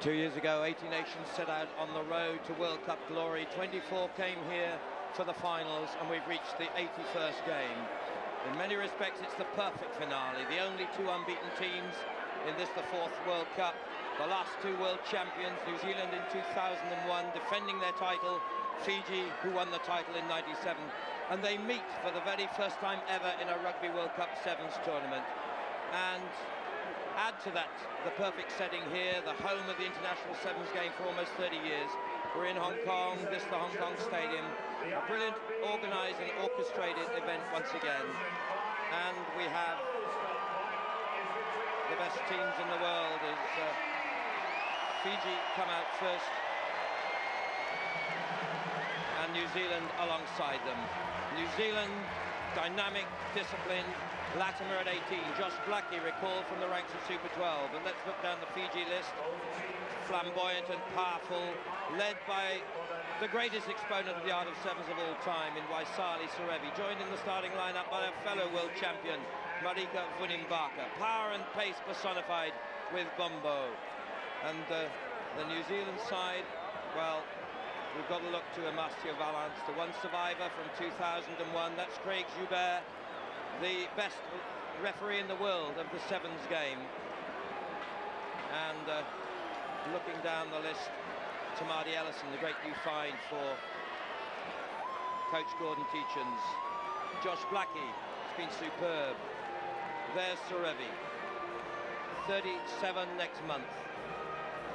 2 years ago, 80 nations set out on the road to World Cup glory. 24 came here for the finals, and we've reached the 81st game. In many respects, it's the perfect finale. The only two unbeaten teams in this, the fourth World Cup. The last two world champions, New Zealand in 2001, defending their title, Fiji, who won the title in '97. And they meet for the very first time ever in a Rugby World Cup Sevens tournament. And add to that the perfect setting here, the home of the International Sevens game for almost 30 years. We're in Hong Kong, this is the Hong Kong Stadium. A brilliant organised and orchestrated event once again. And we have the best teams in the world as Fiji come out first and New Zealand alongside them. New Zealand, dynamic, disciplined. Latimer at 18, Josh Blackie recalled from the ranks of Super 12. But let's look down the Fiji list. Flamboyant and powerful, led by the greatest exponent of the art of sevens of all time in Waisali Serevi, joined in the starting lineup by a fellow world champion, Marika Vunimbaka. Power and pace personified with Bombo. And the New Zealand side, well, we've got to look to Amastia Valance, the one survivor from 2001. That's Craig Joubert, the best referee in the world of the sevens game. And looking down the list, Tamati Ellison, the great new find for Coach Gordon Teachins. Josh Blackie has been superb. There's Serevi, 37 next month,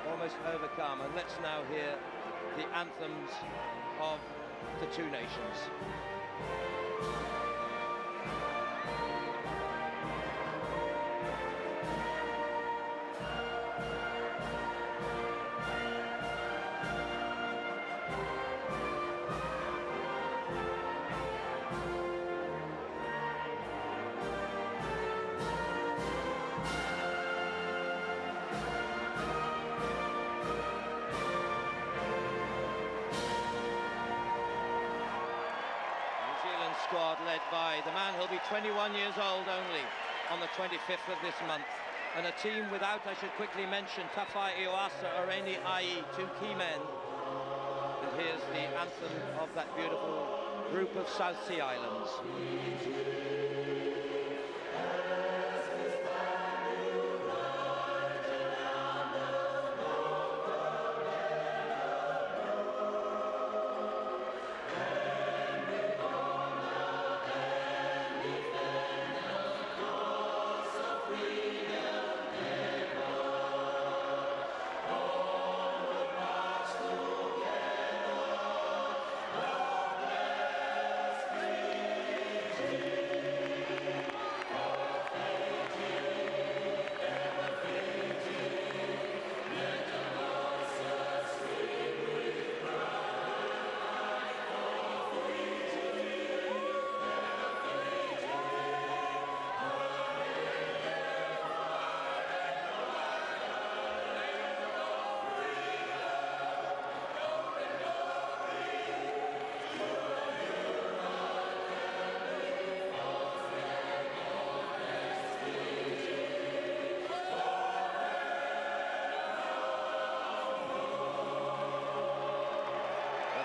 almost overcome. And let's now hear the anthems of the two nations. Squad led by the man who'll be 21 years old only on the 25th of this month, and a team without, I should quickly mention, Tafai Iwasa, Oreni Ai, two key men. And here's the anthem of that beautiful group of South Sea Islands.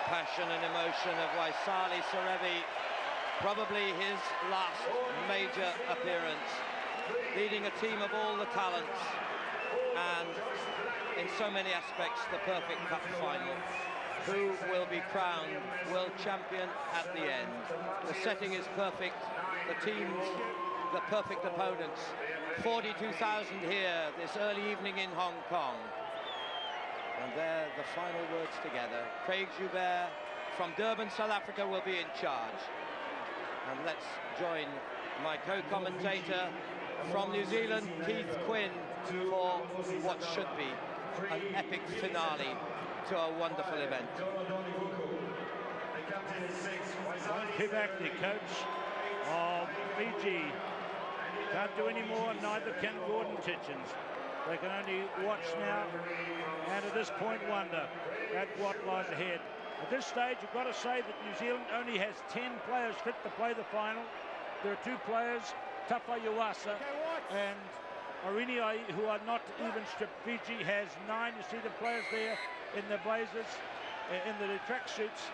Passion and emotion of Waisali Serevi, probably his last major appearance, leading a team of all the talents, and in so many aspects the perfect cup final. Who will be crowned world champion at the end? The setting is perfect, the teams, the perfect opponents. 42,000 here this early evening in Hong Kong. And there, the final words together. Craig Joubert from Durban, South Africa, will be in charge. And let's join my co-commentator from New Zealand, Keith Quinn, for what should be an epic finale to a wonderful event. Pivak, the coach of Fiji, can't do any more, neither can Gordon Teachins. They can only watch now, and at this point wonder at what lies ahead. At this stage, you've got to say that New Zealand only has 10 players fit to play the final. There are two players, Tafa Iwasa and Oriniai, who are not even stripped. Fiji has 9. You see the players there in the blazers, in the tracksuits.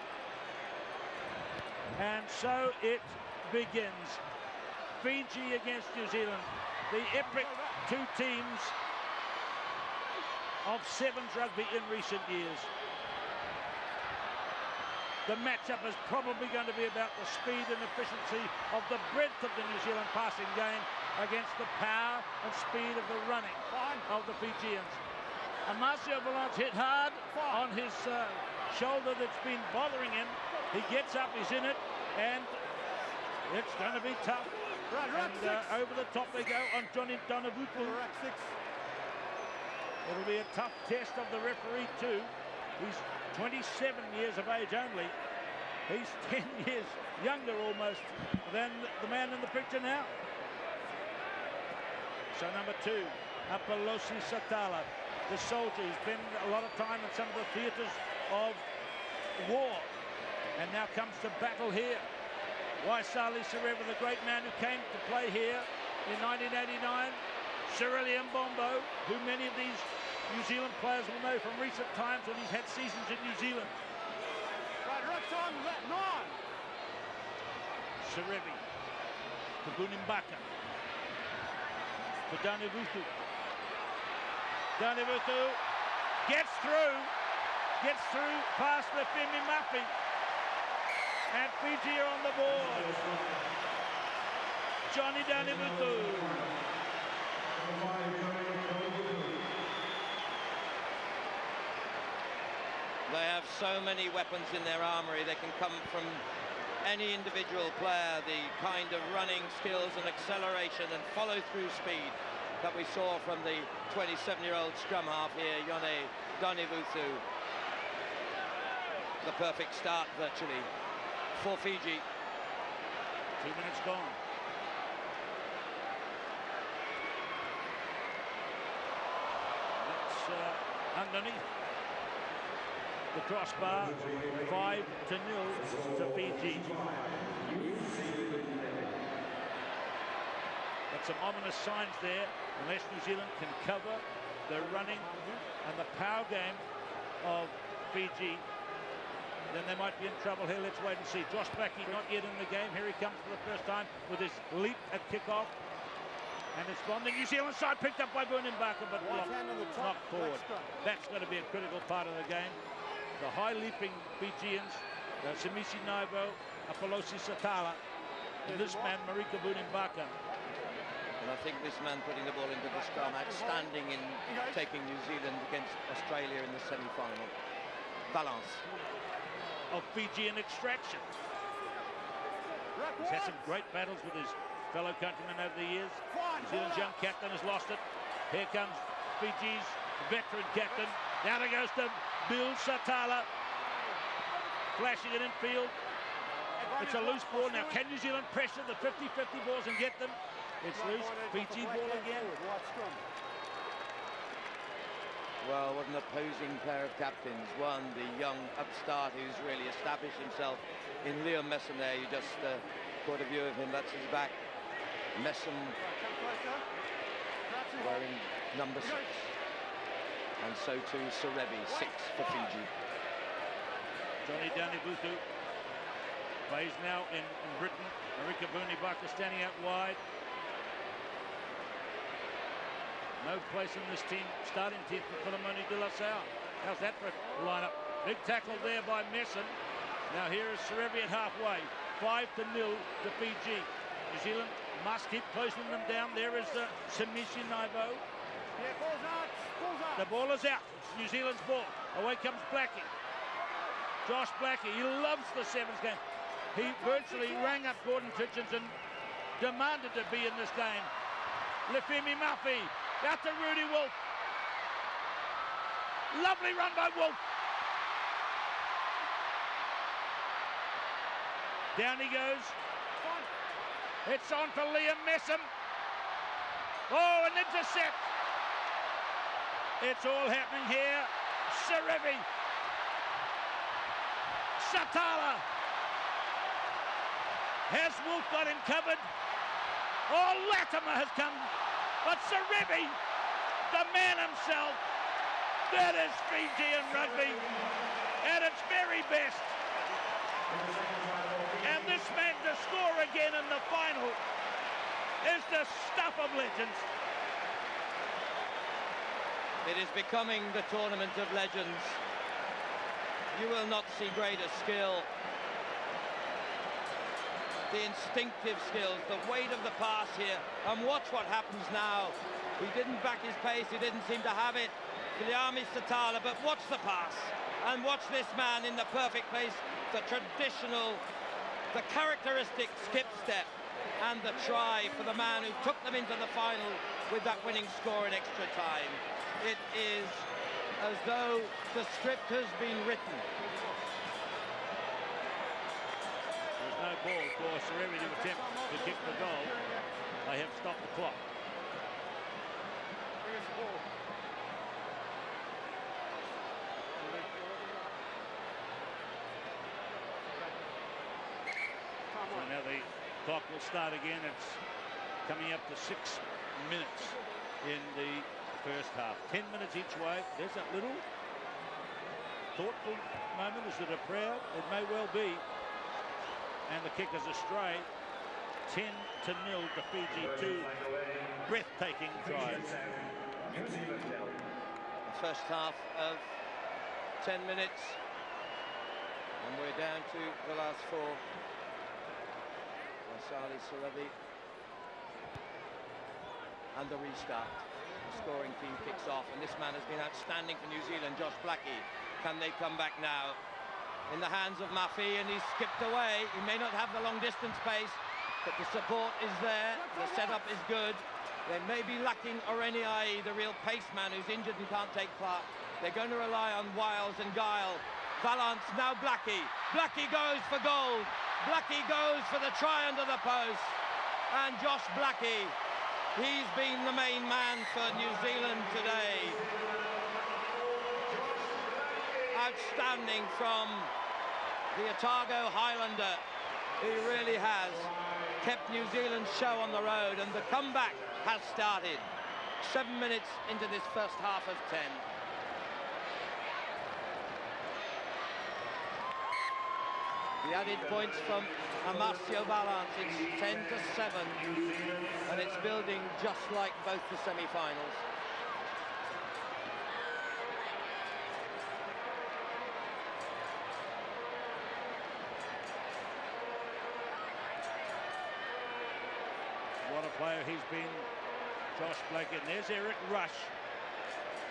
And so it begins. Fiji against New Zealand. The epic two teams of sevens rugby in recent years. The matchup is probably going to be about the speed and efficiency of the breadth of the New Zealand passing game against the power and speed of the running of the Fijians. Amasio Valance hit hard on his shoulder that's been bothering him. He gets up, he's in it, and it's going to be tough. And over the top they go on Johnny Donavutu. It'll be a tough test of the referee too. He's 27 years of age only. He's 10 years younger almost than the man in the picture now. So number 2, Apolosi Satala, the soldier who's spent a lot of time in some of the theatres of war and now comes to battle here. Waisali Sareva, the great man who came to play here in 1989. Cyrillian Bombo, who many of these New Zealand players will know from recent times when he's had seasons in New Zealand. Serevi, Kabunimbaka, for Donavutu. Donavutu gets through past Lefemi Mafi. And Fiji are on the board. Johnny Donavutu. They have so many weapons in their armory. They can come from any individual player. The kind of running skills and acceleration and follow-through speed that we saw from the 27-year-old scrum half here, Yone Donavutu. The perfect start, virtually, for Fiji. 2 minutes gone. That's underneath the crossbar, 5-0 to Fiji. But some ominous signs there. Unless New Zealand can cover the running and the power game of Fiji, then they might be in trouble here. Let's wait and see. Josh Blackie not yet in the game. Here he comes for the first time with his leap at kickoff. And it's from the New Zealand side, picked up by Bunimbaka, but knocked forward. That's going to be a critical part of the game. The high-leaping Fijians, Simisi Naivo, Apolosi Satala, and this man, Marika Bunimbaka. And I think this man putting the ball into the scrum, outstanding in taking New Zealand against Australia in the semi-final. Balance. Of Fijian extraction. He's had some great battles with his fellow countrymen over the years. New Zealand's young captain has lost it. Here comes Fiji's veteran captain. Now it goes to Bill Satala. Flashing it in field. It's a loose ball. Now can New Zealand pressure the 50-50 balls and get them? It's loose. Fiji ball again. Well, what an opposing pair of captains. One, the young upstart who's really established himself in Liam Messam there. You just caught a view of him. That's his back. Messam wearing number 6. And so too Serevi, 6 for Fiji. Johnny Donavutu plays now in Britain. Marika Bunimbaka standing out wide. No place in this team, starting team for Filimoni de la Salle. How's that for a lineup? Big tackle there by Messam. Now here is Serevi at halfway. 5-0 to Fiji. New Zealand must keep closing them down. There is Simisi Naivo. The ball is out. It's New Zealand's ball. Away comes Blackie. Josh Blackie, he loves the sevens game. He virtually rang up Gordon Titchens and demanded to be in this game. Lefemi Mafi. Out to Rudy Wolf. Lovely run by Wolf. Down he goes. It's on for Liam Messam. Oh, an intercept. It's all happening here. Serevi. Satala. Has Wolf got him covered? Oh, Latimer has come But Serevi, the man himself, that is Fijian rugby at its very best. And this man to score again in the final is the stuff of legends. It is becoming the tournament of legends. You will not see greater skill. The instinctive skills, the weight of the pass here, and watch what happens now. He didn't back his pace, he didn't seem to have it. Viliami Satala, but watch the pass, and watch this man in the perfect place, the traditional, the characteristic skip step, and the try for the man who took them into the final with that winning score in extra time. It is as though the script has been written. There's no ball for Serevi to attempt to kick the goal. They have stopped the clock. So now the clock will start again. It's coming up to 6 minutes in the first half. 10 minutes each way. There's that little thoughtful moment. Is it a prayer? It may well be. And the kick is astray. 10-0 to Fiji. 2 breathtaking tries. The first half of 10 minutes. And we're down to the last 4. Waisali Serevi. And the restart. The scoring team kicks off, and this man has been outstanding for New Zealand, Josh Blackie. Can they come back now? In the hands of Mafi, and he's skipped away. He may not have the long distance pace, but the support is there. The setup is good. They may be lacking Oreniai, the real pace man who's injured and can't take part. They're going to rely on Wiles and Guile. Valance, now Blackie. Blackie goes for gold. Blackie goes for the try under the post. And Josh Blackie, he's been the main man for New Zealand today. Outstanding from the Otago Highlander. He really has kept New Zealand's show on the road, and the comeback has started. 7 minutes into this first half of 10. The added points from Amasio Valance. It's 10-7, and it's building just like both the semi-finals. What a player he's been, Josh Blackie. And there's Eric Rush,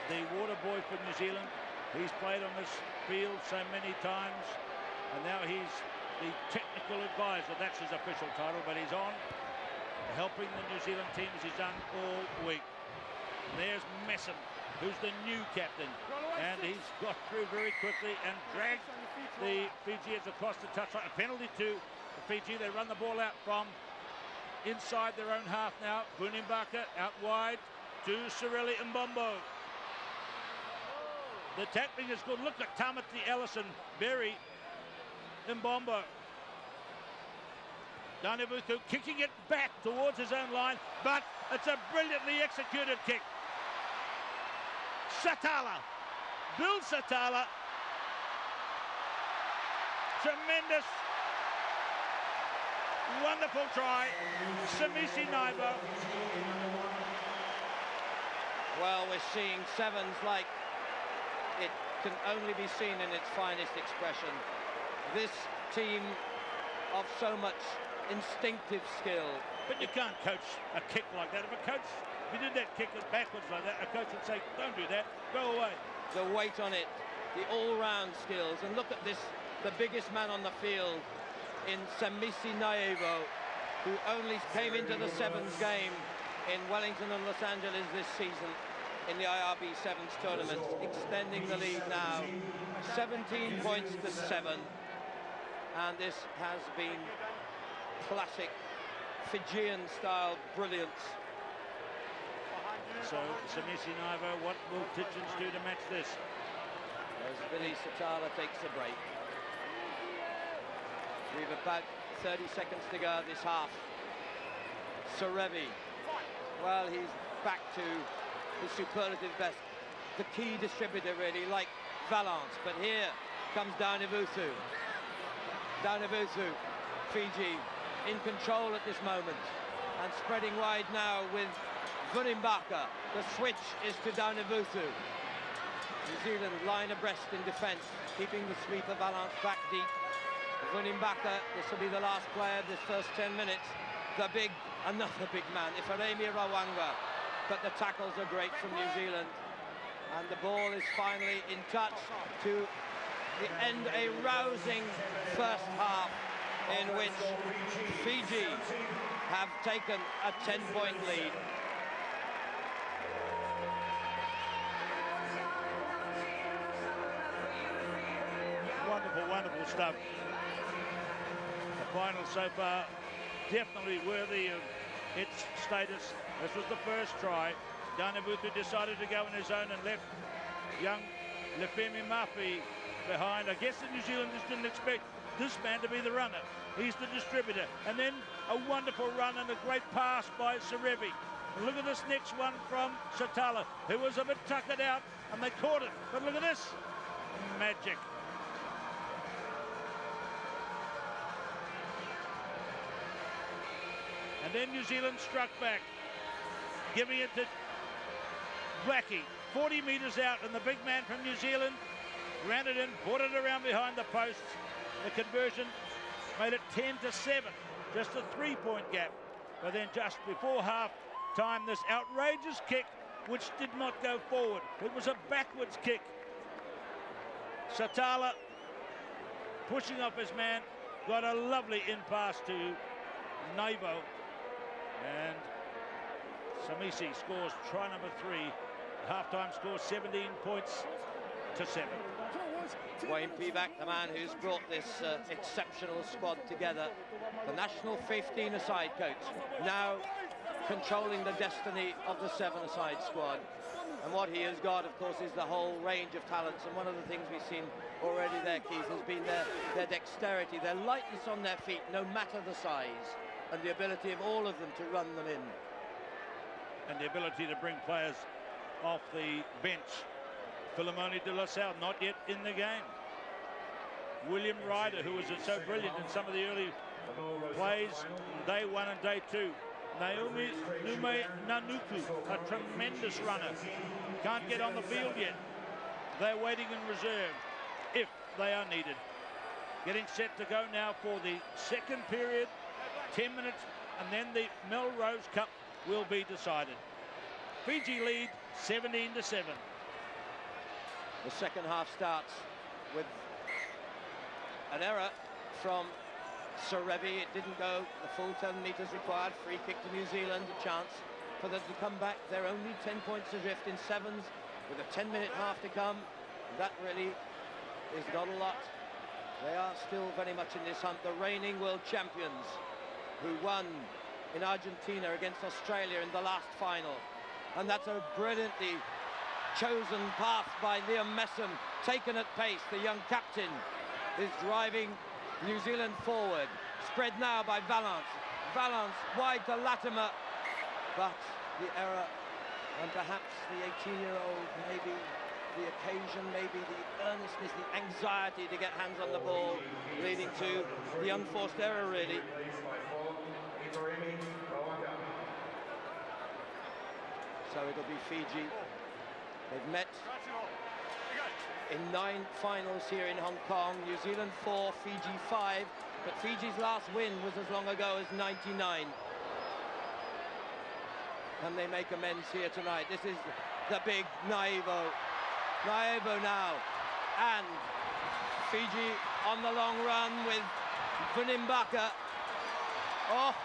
the water boy for New Zealand. He's played on this field so many times, and now he's the technical advisor. That's his official title, but he's on helping the New Zealand team as he's done all week. There's Messon, who's the new captain, and he's got through very quickly and dragged the Fijians across the touchline. A penalty to Fiji. They run the ball out from inside their own half now. Bunimbaka out wide to Sorelli Mbombo. The tackling is good. Look at Tamati Ellison, Berry, Mbombo. Danebuku kicking it back towards his own line, but it's a brilliantly executed kick. Satala, Bill Satala, tremendous, wonderful try. Samisi Naibo. Well, we're seeing sevens like it can only be seen in its finest expression. This team of so much instinctive skill. But you can't coach a kick like that. If you did that kick backwards like that, a coach would say, don't do that, go away. The weight on it, the all-round skills, and look at this, the biggest man on the field in Samisi Naevo, who only came into the sevens game in Wellington and Los Angeles this season in the IRB Sevens tournament, extending the lead now 17 points to 7, and this has been classic Fijian-style brilliance. So, Samisi Naivo, what will Titchens do to match this? As Billy Satala takes a break. We've about 30 seconds to go this half. Serevi, well, he's back to his superlative best. The key distributor, really, like Valance. But here comes Daunivutu. Daunivutu, Fiji, in control at this moment. And spreading wide now with Vunimbaka. The switch is to Daunivutu. New Zealand line abreast in defence, keeping the sweeper Valance back deep. Vunimbaka, this will be the last player of this first 10 minutes. Another big man, Ifeanyi Rawanga. But the tackles are great from New Zealand. And the ball is finally in touch to end a rousing first half in which Fiji have taken a 10-point lead. Wonderful, wonderful stuff. The final so far definitely worthy of its status. This was the first try. Daunivutu decided to go in his own and left young Lefemi Mafi behind. I guess the New Zealanders didn't expect this man to be the runner. He's the distributor. And then a wonderful run and a great pass by Serevi. And look at this next one from Satala, who was a bit tuckered out, and they caught it. But look at this. Magic. And then New Zealand struck back, giving it to Blackie, 40 metres out, and the big man from New Zealand ran it in, put it around behind the posts. The conversion made it 10-7, just a 3-point gap. But then just before half-time, this outrageous kick, which did not go forward. It was a backwards kick. Satala, pushing off his man, got a lovely in-pass to Naivo. And Samisi scores try number 3. Half-time score 17 points to 7. Wayne Pivac, the man who's brought this exceptional squad together. The national 15-a-side coach, now controlling the destiny of the 7-a-side squad. And what he has got, of course, is the whole range of talents. And one of the things we've seen already there, Keith, has been their dexterity, their lightness on their feet, no matter the size, and the ability of all of them to run them in. And the ability to bring players off the bench. Filimoni de la Salle not yet in the game. William Ryder, who was so brilliant in some of the early plays, day 1 and day 2. Naomi Nume Nanuku, a tremendous runner. Can't get on the field yet. They're waiting in reserve if they are needed. Getting set to go now for the second period. 10 minutes, and then the Melrose Cup will be decided. Fiji lead 17-7. The second half starts with an error from Serevi. It didn't go the full 10 metres required. Free kick to New Zealand, a chance for them to come back. They're only 10 points adrift in sevens with a 10-minute half to come. That really is not a lot. They are still very much in this hunt. The reigning world champions who won in Argentina against Australia in the last final. And that's a brilliantly chosen path by Liam Messam, taken at pace. The young captain is driving New Zealand forward. Spread now by Valance. Valance wide to Latimer, but the error, and perhaps the 18-year-old, maybe the occasion, maybe the earnestness, the anxiety to get hands on the ball, leading to the unforced error, really. So it'll be Fiji. They've met in 9 finals here in Hong Kong. New Zealand 4, Fiji 5. But Fiji's last win was as long ago as '99. Can they make amends here tonight? This is the big Naivo. Naivo now. And Fiji on the long run with Vunimbaka. Oh,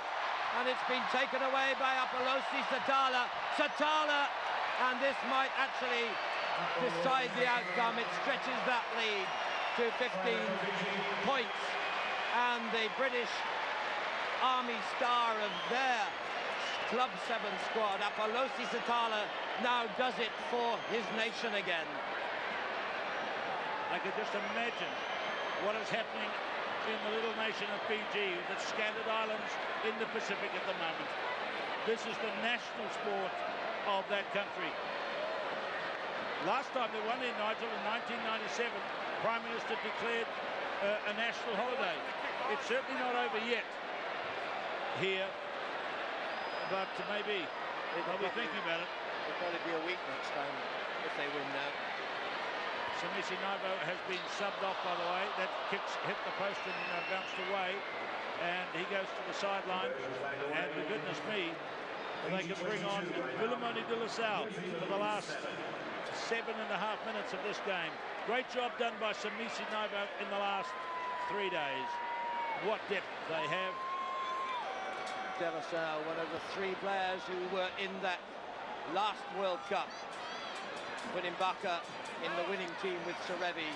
and it's been taken away by Apolosi Satala. Satala, and this might actually decide the outcome. It stretches that lead to 15 points. And the British Army star of their Club 7 squad, Apolosi Satala, now does it for his nation again. I could just imagine what is happening in the little nation of Fiji, the scattered islands in the Pacific at the moment. This is the national sport of that country. Last time they won in Nigel in 1997, Prime Minister declared a national holiday. It's certainly not over yet here, but maybe they'll be thinking about it. It'll probably be a week next time if they win now. Samisi Naivo has been subbed off, by the way. That kick's hit the post and bounced away, and he goes to the sideline. And for goodness me, they can bring on Filimoni de La Salle for the last 7.5 minutes of this game. Great job done by Samisi Naivo in the last 3 days. What depth they have. De La Salle, one of the 3 players who were in that last World Cup. Mbaka in the winning team with Serevi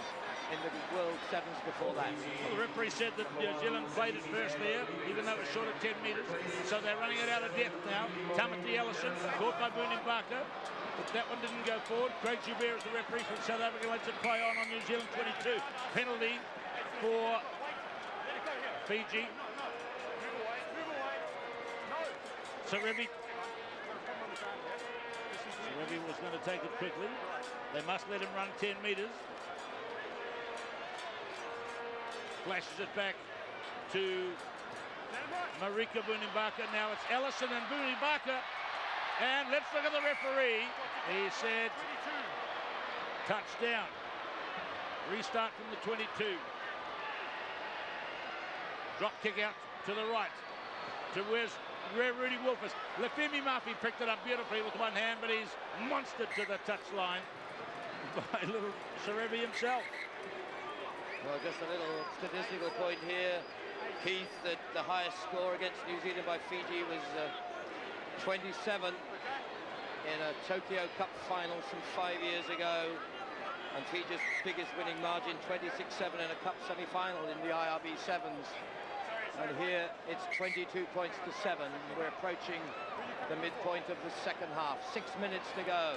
in the World Sevens before that. Well, the referee said that New Zealand played it first there, even though it was short of 10 metres. So they're running it out of depth now. Tamati Ellison, caught by Mbaka. But that one didn't go forward. Craig Joubert is the referee from South Africa, lets it play on New Zealand 22. Penalty for Fiji. Serevi was going to take it quickly. They must let him run 10 metres. Flashes it back to Marika Mbaka. Now it's Ellison and Mbaka. And let's look at the referee. He said touchdown. Restart from the 22. Drop kick out to the right. To where's Rudy Wolfers. Lefemi Murphy picked it up beautifully with one hand, but he's monstered to the touchline by little Serevi himself. Well, just a little statistical point here, Keith, that the highest score against New Zealand by Fiji was 27 in a Tokyo Cup final some 5 years ago, and Fiji's biggest winning margin, 26-7 in a Cup semi-final in the IRB Sevens. And here it's 22 points to 7. We're approaching the midpoint of the second half. 6 minutes to go.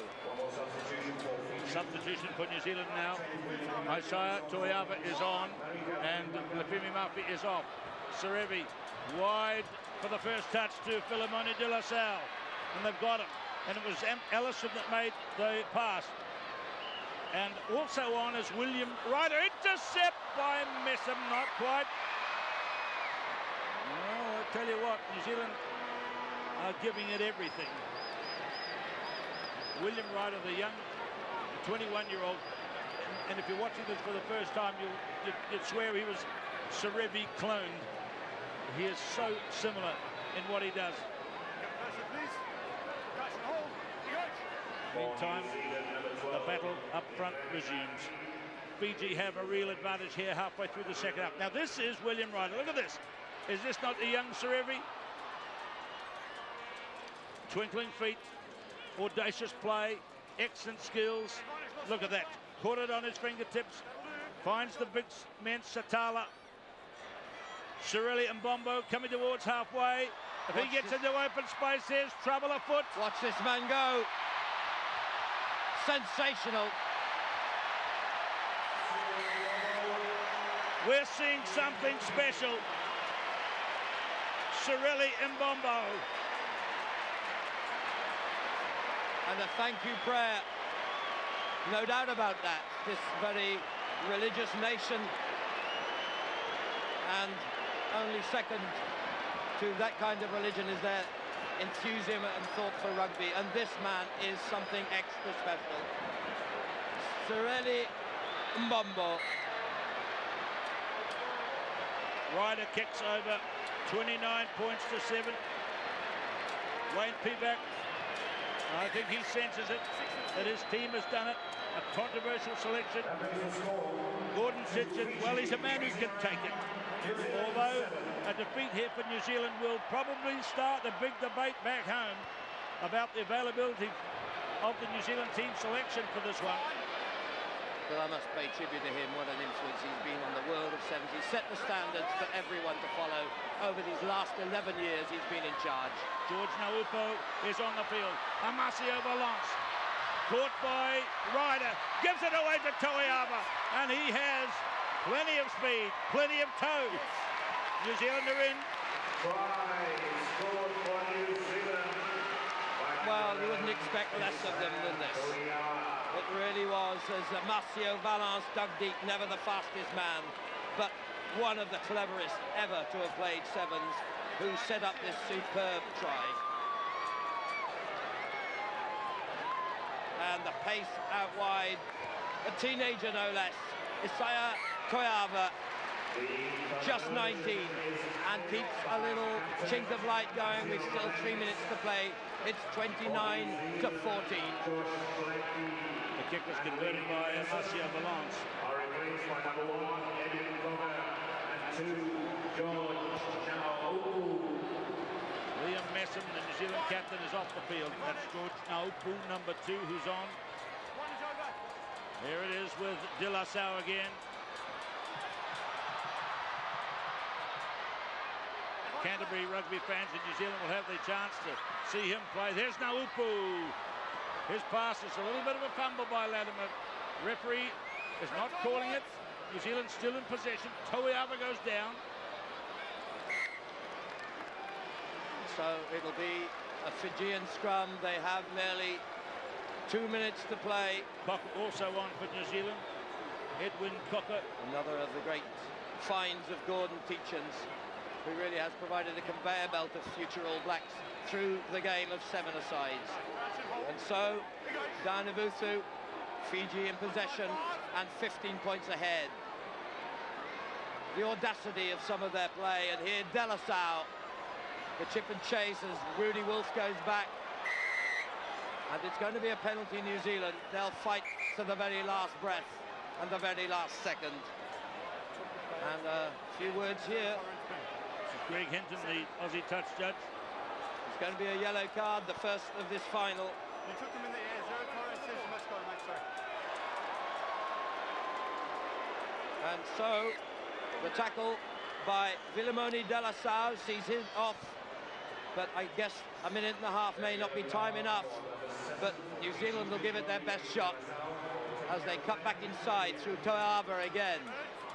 Substitution for New Zealand now. Isaiah Toiava is on and Lefemi Murphy is off. Serevi wide for the first touch to Filimoni de La Salle. And they've got him. And it was Ellison that made the pass. And also on is William Ryder. Intercept by Messam, not quite. No, I tell you what, New Zealand are giving it everything. William Ryder, the young 21-year-old, and if you're watching this for the first time, you'd swear he was Serevi cloned. He is so similar in what he does. Meantime, the battle up front resumes. Fiji have a real advantage here halfway through the second half. Now this is William Ryder. Look at this. Is this not a young Serevi? Twinkling feet, audacious play, excellent skills. Look at that. Caught it on his fingertips. Finds the big man Satala. Shirley and Bombo coming towards halfway. If he gets into open space, there's trouble afoot. Watch this man go. Sensational. We're seeing something special. Shirley and Bombo. And a thank you prayer. No doubt about that. This very religious nation. And only second to that kind of religion is their enthusiasm and thought for rugby. And this man is something extra special. Shirley Mbombo. Ryder kicks over, 29 points to 7. Wayne Pivac, I think he senses it, that his team has done it. A controversial selection. Gordon Sitchin, well, he's a man who can take it. Although a defeat here for New Zealand will probably start a big debate back home about the availability of the New Zealand team selection for this one. But I must pay tribute to him. What an influence he's been on the world of sevens. He's set the standards for everyone to follow over these last 11 years he's been in charge. George Naupo is on the field. Amasio Valance, caught by Ryder, gives it away to Toiava, and he has plenty of speed, plenty of toe. New Zealand are in. Well, you wouldn't expect less of them than this. It really was, as Marcio Valence dug deep, never the fastest man, but one of the cleverest ever to have played sevens, who set up this superb try. And the pace out wide, a teenager no less, Isaiah Koyava, just 19, and keeps a little chink of light going with still 3 minutes to play. It's 29-14. The kick was converted by Marcio Valence. Liam Messam, the New Zealand captain, is off the field. That's George Naupu, number 2, who's on. There it is with De La Salle again. Canterbury rugby fans in New Zealand will have their chance to see him play. There's Naupu. His pass is a little bit of a fumble by Latimer. Referee is not calling it. New Zealand still in possession. Toiava goes down. So it'll be a Fijian scrum. They have nearly 2 minutes to play. Cocker also on for New Zealand. Edwin Cocker. Another of the great finds of Gordon Tietjens, who really has provided a conveyor belt of future All Blacks through the game of 7-a-sides. And so, Danavuthu, Fiji in possession and 15 points ahead. The audacity of some of their play, and here De La Salle, the chip and chase as Rudy Wolf goes back. And it's going to be a penalty, New Zealand. They'll fight to the very last breath and the very last second. And a few words here. Greg Hinton, the Aussie touch judge. It's going to be a yellow card, the first of this final. You took them in the air, 0 corner, says you must go, mate, sorry. And so, the tackle by Vilimoni De La Salle sees him off. But I guess a minute and a half may not be time enough. But New Zealand will give it their best shot as they cut back inside through Toiava again.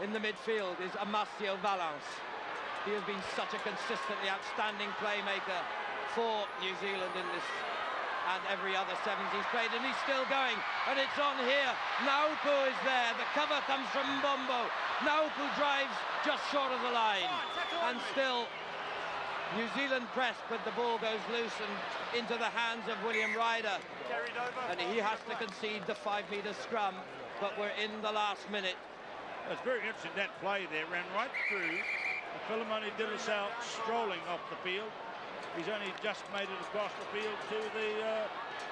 In the midfield is Marcio Valence. He has been such a consistently outstanding playmaker for New Zealand in this and every other sevens he's played, and he's still going, and it's on here. Naupu is there, the cover comes from Mbombo. Naupu drives just short of the line, and still New Zealand press, but the ball goes loose and into the hands of William Ryder, and he has to concede the 5-metre scrum, but we're in the last minute. It's very interesting, that play there ran right through Filimoni De La Salle strolling off the field. He's only just made it across the field to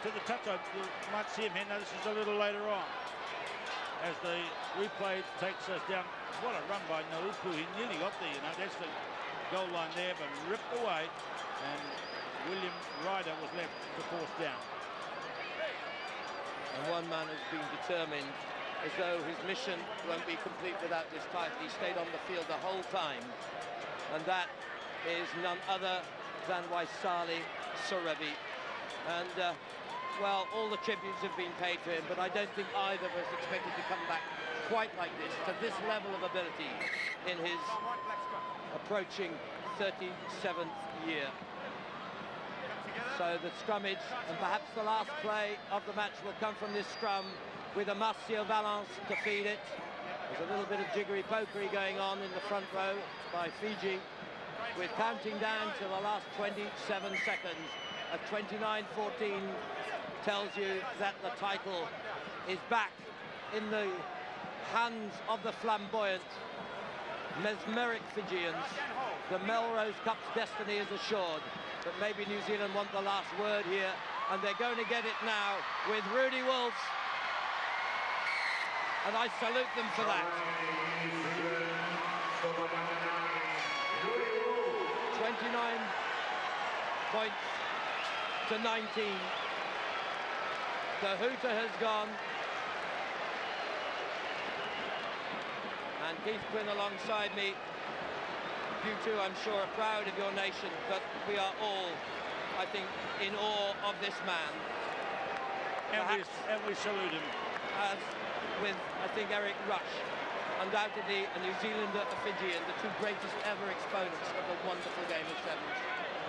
the touch. You might see him here. Now this is a little later on as the replay takes us down. What a run by Naupu. He nearly got there, you know. That's the goal line there, but ripped away, and William Ryder was left to force down. And one man has been determined, as though his mission won't be complete without this title. He stayed on the field the whole time, and that is none other than Waisali Sorevi. And, well, all the tributes have been paid to him, but I don't think either was expected to come back quite like this, to this level of ability in his approaching 37th year. So the scrummage, and perhaps the last play of the match, will come from this scrum with a Marcio Valence to feed it. There's a little bit of jiggery-pokery going on in the front row by Fiji, with counting down to the last 27 seconds. At 29-14 tells you that the title is back in the hands of the flamboyant, mesmeric Fijians. The Melrose Cup's destiny is assured, but maybe New Zealand want the last word here, and they're going to get it now with Rudy Wolf, and I salute them for that. 29 points to 19. The hooter has gone. And Keith Quinn alongside me. You too, I'm sure, are proud of your nation, but we are all, I think, in awe of this man. And we salute him. As with, I think, Eric Rush, undoubtedly a New Zealander, a Fijian, the two greatest ever exponents of the wonderful game of sevens.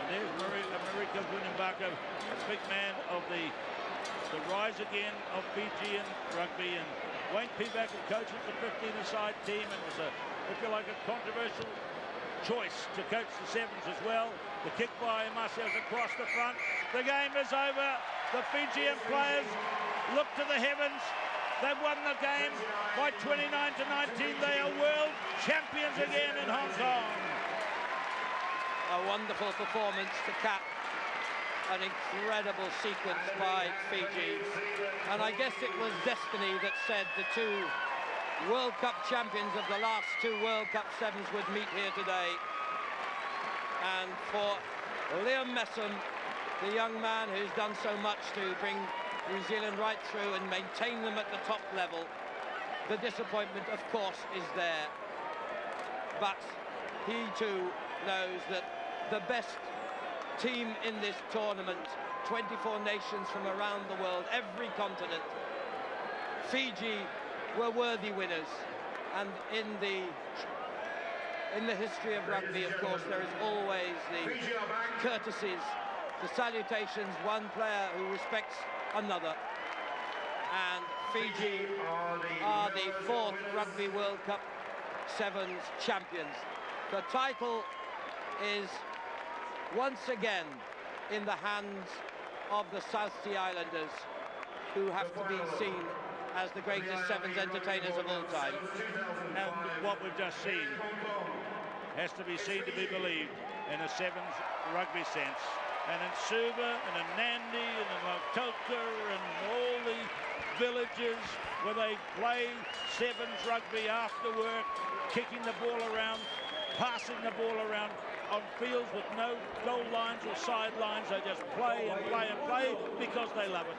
there's Marika Vunimbaka, a big man of the rise again of Fijian rugby, and Wayne Pivac, who coaches the 15-a-side team, and was if you like, a controversial choice to coach the sevens as well. The kick by Marcios across the front. The game is over. The Fijian players look to the heavens. They've won the game by 29-19. They are world champions again in Hong Kong. A wonderful performance to cap an incredible sequence by Fiji. And I guess it was destiny that said the two World Cup champions of the last two World Cup sevens would meet here today. And for Liam Messam, the young man who's done so much to bring New Zealand right through and maintain them at the top level, the disappointment, of course, is there. But he too knows that the best team in this tournament, 24 nations from around the world, every continent, Fiji were worthy winners. And in the history of rugby, of course, there is always the courtesies, the salutations, one player who respects another. And Fiji are the 4th Rugby World Cup Sevens champions. The title is once again in the hands of the South Sea Islanders, who have to be seen as the greatest sevens entertainers of all time. And what we've just seen has to be seen to be believed in a sevens rugby sense. And in Suva and in Nandi and in Lautoka and all the villages where they play sevens rugby after work, kicking the ball around, passing the ball around on fields with no goal lines or sidelines. They just play and play and play because they love it.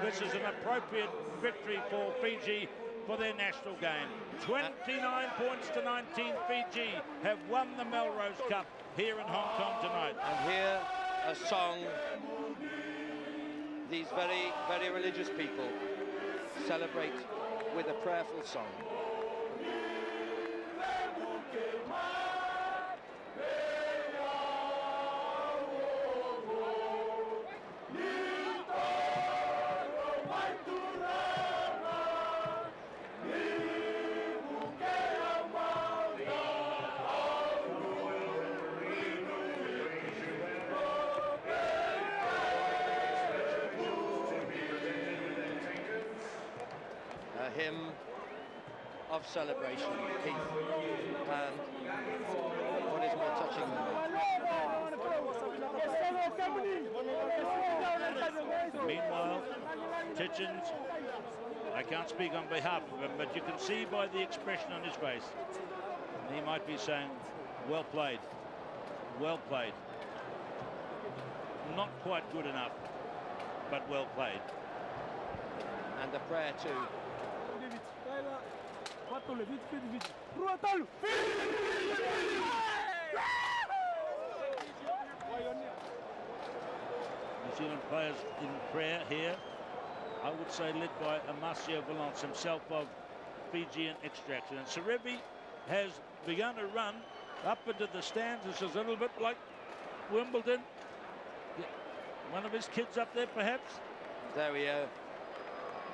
This is an appropriate victory for Fiji for their national game. 29 points to 19. Fiji have won the Melrose Cup here in Hong Kong tonight. And here a song these very, very religious people celebrate with a prayerful song. Hymn of celebration, Keith, and what is more touching than that? Meanwhile, Titchens, I can't speak on behalf of him, but you can see by the expression on his face, he might be saying, well played, well played. Not quite good enough, but well played. And a prayer too. New Zealand players in prayer here, I would say led by Amasio Valance, himself of Fijian extraction. And Serevi has begun to run up into the stands. This is a little bit like Wimbledon. One of his kids up there, perhaps. There we go.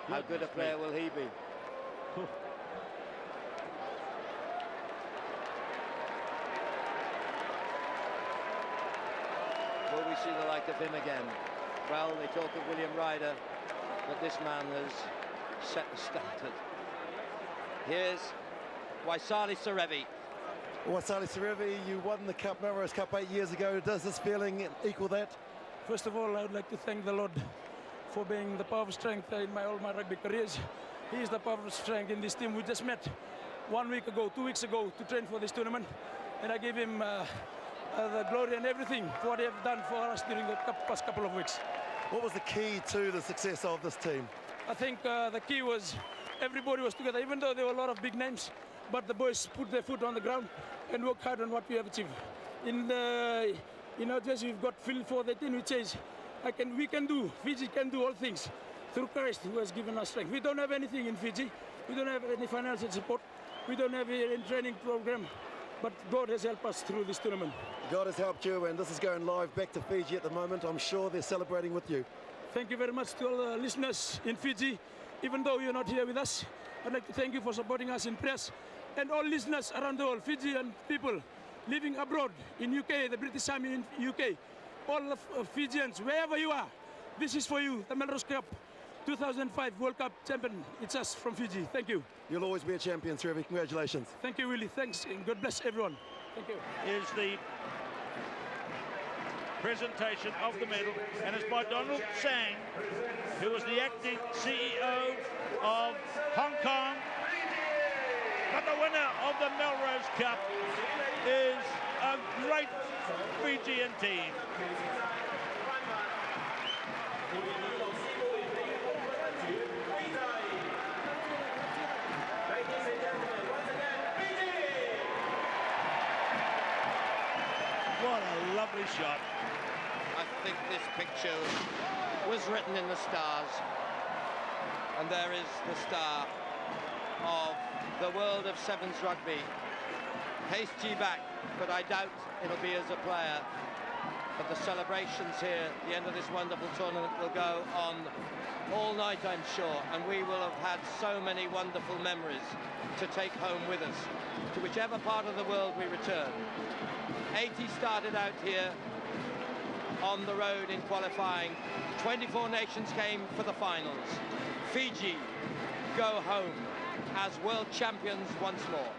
How good a player will he be? Will we see the like of him again? Well, they talk of William Ryder, but this man has set the standard. Here's Waisali Serevi. Waisali Serevi, you won the Cup, Melrose Cup 8 years ago. Does this feeling equal that? First of all, I would like to thank the Lord for being the power of strength in all my rugby careers. He is the power of strength in this team. We just met 1 week ago, 2 weeks ago to train for this tournament, and I gave him the glory and everything for what he has done for us during the past couple of weeks. What was the key to the success of this team? I think the key was everybody was together, even though there were a lot of big names, but the boys put their foot on the ground and worked hard on what we have achieved. In our jersey, we've got Phil for the team, which says, we can do, Fiji can do all things through Christ who has given us strength. We don't have anything in Fiji. We don't have any financial support. We don't have any training program. But God has helped us through this tournament. God has helped you, and this is going live back to Fiji at the moment. I'm sure they're celebrating with you. Thank you very much to all the listeners in Fiji. Even though you're not here with us, I'd like to thank you for supporting us in press. And all listeners around the world, Fijian people living abroad in UK, the British Army in UK, all of Fijians, wherever you are, this is for you, the Melrose Cup 2005 World Cup champion. It's us from Fiji. Thank you. You'll always be a champion, Srevi. Congratulations. Thank you, Willie. Thanks, and God bless everyone. Thank you. Is the presentation of the medal, and it's by Donald Tsang, who was the acting CEO of Hong Kong. But the winner of the Melrose Cup is a great Fijian team. What a lovely shot. I think this picture was written in the stars, and there is the star of the world of sevens rugby. Hasty back, but I doubt it'll be as a player. But the celebrations here at the end of this wonderful tournament will go on all night, I'm sure, and we will have had so many wonderful memories to take home with us to whichever part of the world we return. 80 started out here on the road in qualifying. 24 nations came for the finals. Fiji go home as world champions once more.